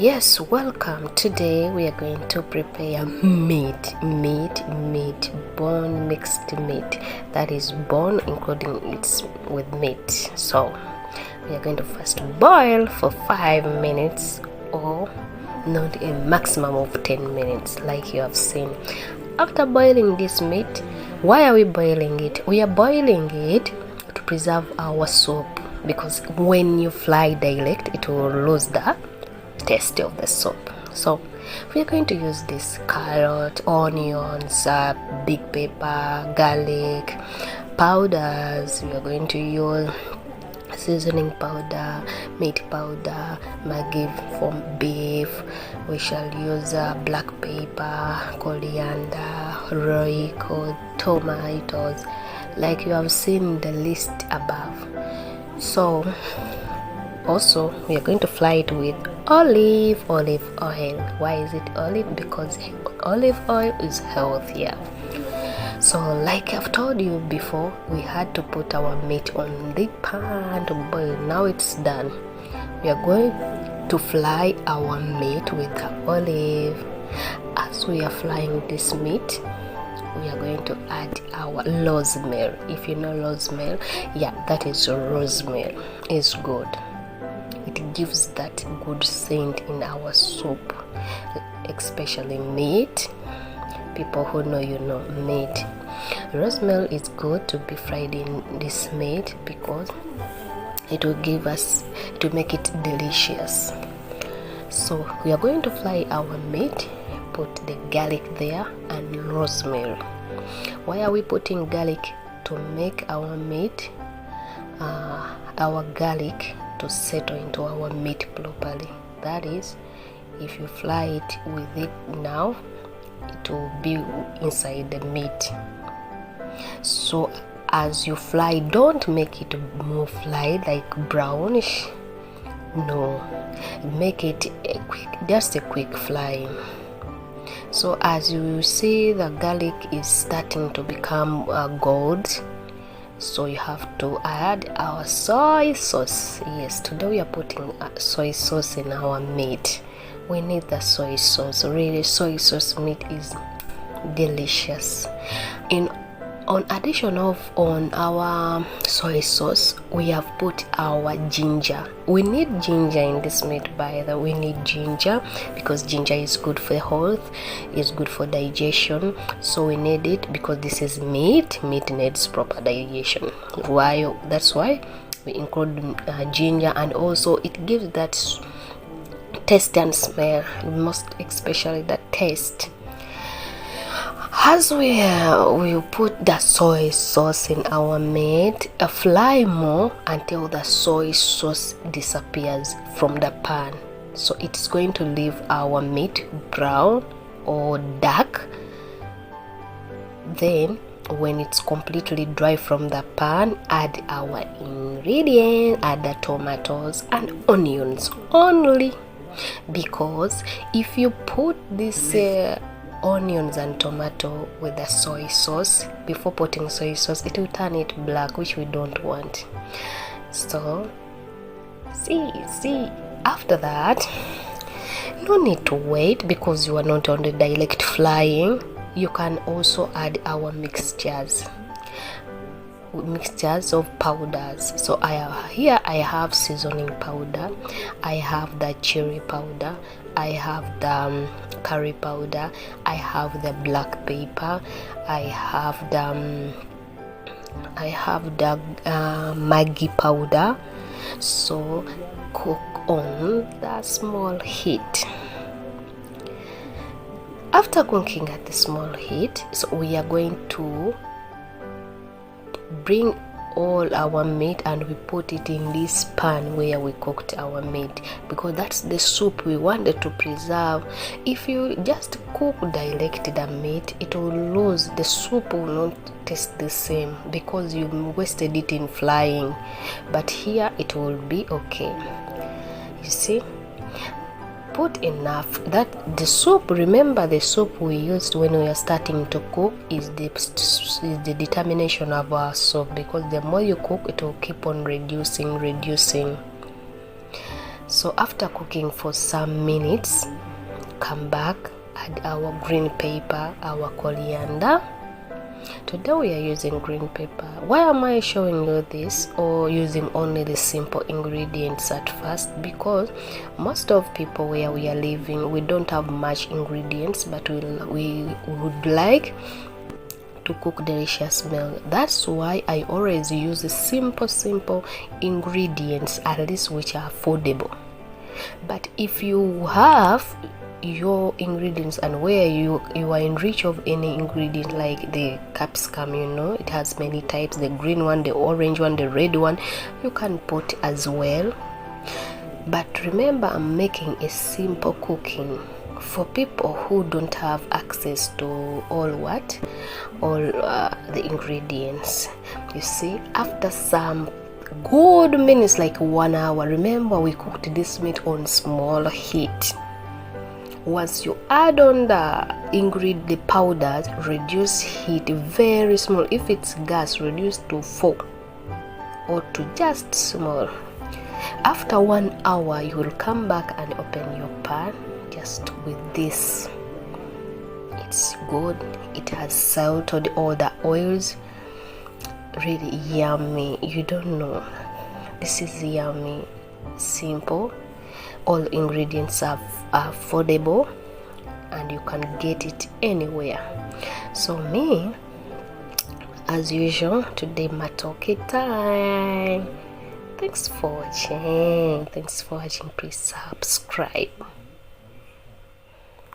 Yes, welcome. Today we are going to prepare bone mixed meat, that is bone including it's with meat. So we are going to first boil for 5 minutes, or not a maximum of 10 minutes like you have seen. After boiling this meat, why are we boiling it? We are boiling it to preserve our soup, because when you fry direct it will lose the taste of the soup. So we are going to use this carrot, onions, big pepper, garlic powders. We are going to use seasoning powder, meat powder, Maggi from beef. We shall use black pepper, coriander, royco, tomatoes, like you have seen the list above. So also we are going to fry it with olive oil. Why is it olive? Because olive oil is healthier. So like I've told you before, we had to put our meat on the pan to boil. Now it's done. We are going to fry our meat with the olive. As we are frying this meat, we are going to add our rosemary. If you know rosemary, yeah, that is rosemary. It's good. It gives that good scent in our soup, especially meat. People who know, you know, meat. Rosemary is good to be fried in this meat because it will give us, to make it delicious. So we are going to fry our meat, put the garlic there and rosemary. Why are we putting garlic? To make our meat, our garlic to settle into our meat properly. That is, if you fry it with it now, it will be inside the meat. So as you fry, don't make it more fried like brownish. No, make it just a quick frying. So as you see, the garlic is starting to become gold, so you have to add our soy sauce. Yes, today we are putting soy sauce in our meat. We need the soy sauce. Really, soy sauce meat is delicious. On addition of on our soy sauce, we have put our ginger. We need ginger in this meat, by the way. We need ginger because ginger is good for health, is good for digestion. So we need it because this is meat. Meat needs proper digestion. Why? That's why we include ginger, and also it gives that taste and smell, most especially the taste. As we put the soy sauce in our meat, fry more until the soy sauce disappears from the pan. So it's going to leave our meat brown or dark. Then when it's completely dry from the pan, add our ingredients, add the tomatoes and onions only, because if you put this onions and tomato with the soy sauce, before putting soy sauce, it will turn it black, which we don't want. So see after that, no need to wait, because you are not on the direct frying. You can also add our mixtures of powders. So I have seasoning powder, I have the chili powder, I have the curry powder, I have the black pepper, I have the Maggi powder. So cook on the small heat. After cooking at the small heat, so we are going to bring all our meat and we put it in this pan where we cooked our meat, because that's the soup we wanted to preserve. If you just cook direct the meat, it will lose, the soup will not taste the same because you wasted it in frying. But here it will be okay. You see, put enough. That the soup, remember the soup we used when we are starting to cook is the determination of our soup, because the more you cook, it will keep on reducing. So So after cooking for some minutes, come back, add our green pepper, our coriander. Today we are using green pepper. Why am I showing you this or using only the simple ingredients at first? Because most of people where we are living, we don't have much ingredients, but we would like to cook delicious meal. That's why I always use the simple ingredients, at least which are affordable. But if you have your ingredients and where you are in reach of any ingredient, like the capsicum, it has many types, the green one, the orange one, the red one, you can put as well. But remember, I'm making a simple cooking for people who don't have access to all the ingredients. You see, after some good minutes, like 1 hour, remember we cooked this meat on small heat. Once you add on the powders, reduce heat very small. If it's gas, reduce to 4 or to just small. After 1 hour, you will come back and open your pan just with this. It's good. It has salted all the oils. Really yummy. You don't know. This is yummy. Simple. All ingredients are affordable and you can get it anywhere. So me, as usual, today matoke time. Thanks for watching. Please subscribe.